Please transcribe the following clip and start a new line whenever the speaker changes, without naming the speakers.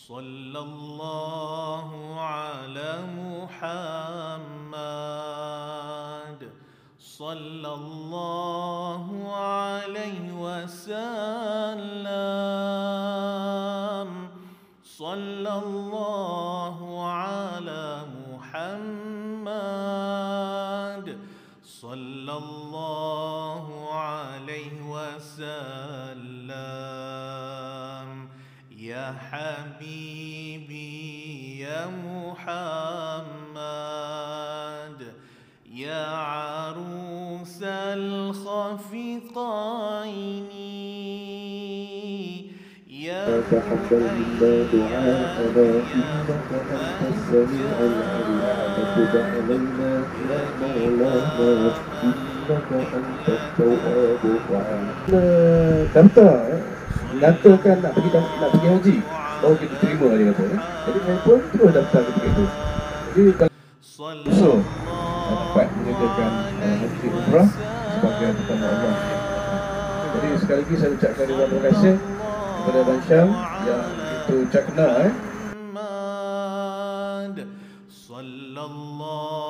Sallallahu ala Muhammad. Sallallahu alaihi wasallam. Sallallahu ala Muhammad. Sallallahu alaihi wasallam. Ya Habibi ya Muhammad, ya arusal khafiqaini, ya
تقبل منا دعاءنا إنك أنت السميع العليم وتب علينا يا مولانا إنك أنت التواب الرحيم. Daftar nyatakan nak pergi haji, baru kita terima dia kata. Jadi saya pun terus daftar ketika itu. Jadi kalau dapat menyediakan haji umrah sebagai pertama Allah. Jadi sekali lagi saya ucapkan terima kasih kepada Abang Syam yang begitu cakna
Sallallahu